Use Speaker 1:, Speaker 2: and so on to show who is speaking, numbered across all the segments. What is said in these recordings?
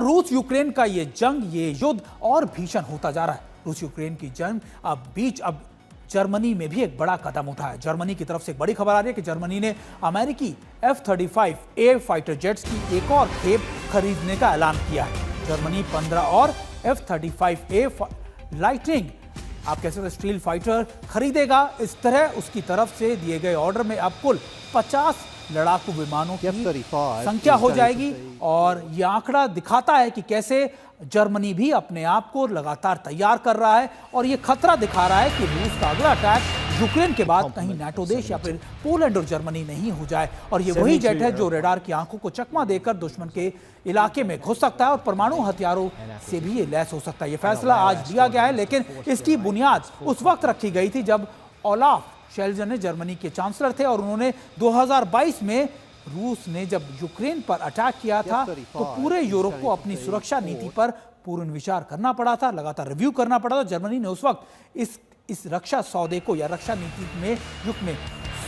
Speaker 1: रूस यूक्रेन का ये जंग, ये युद्ध और भीषण होता जा रहा है। रूस यूक्रेन की जंग अब जर्मनी में भी एक बड़ा कदम उठाया। जर्मनी की तरफ से एक बड़ी खबर आ रही है कि जर्मनी ने अमेरिकी F-35A फाइटर जेट्स की एक और खेप खरीदने का ऐलान किया है। जर्मनी 15 और F-35A लाइटनिंग, आप कह सकते हैं, स्टील फाइटर खरीदेगा। इस तरह उसकी तरफ से दिए गए ऑर्डर में अब कुल 50 लड़ाकू विमानों की संख्या हो जाएगी। और यह आंकड़ा दिखाता है कि कैसे जर्मनी भी अपने आप को लगातार तैयार कर रहा है और यह खतरा दिखा रहा है कि रूस का अगला अटैक यूक्रेन के बाद कहीं नाटो देश या फिर पोलैंड और जर्मनी नहीं हो जाए। और ये वही जेट है जो रडार की आंखों को चकमा देकर दुश्मन के इलाके में घुस सकता है और परमाणु हथियारों से भी ये लैस हो सकता है। ये फैसला आज लिया गया है, लेकिन इसकी बुनियाद उस वक्त रखी गई थी जब ओलाफ शेल्ज़ ने जर्मनी के चांसलर थे और उन्होंने 2022 में रूस ने जब यूक्रेन पर अटैक किया था तो पूरे यूरोप को अपनी सुरक्षा नीति पर पूर्ण विचार करना पड़ा था, लगातार रिव्यू करना पड़ा था। जर्मनी ने उस वक्त इस रक्षा सौदे को या रक्षा नीति में युग में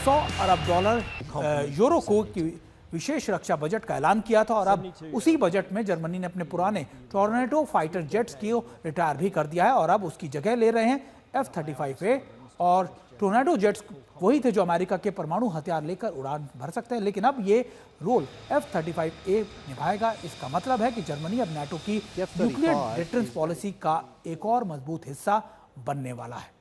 Speaker 1: $100 अरब यूरो को की विशेष रक्षा बजट का ऐलान किया था। और अब उसी बजट में जर्मनी ने अपने पुराने टोर्नेडो फाइटर जेट्स को रिटायर भी कर दिया है और अब उसकी जगह ले रहे हैं F-35A। और टोर्नेडो जेट्स वही थे जो अमेरिका के परमाणु हथियार लेकर उड़ान भर सकते हैं, लेकिन अब ये रोल F-35A निभाएगा। इसका मतलब है कि जर्मनी अब नाटो की न्यूक्लियर डिफेंस पॉलिसी का एक और मजबूत हिस्सा बनने वाला है।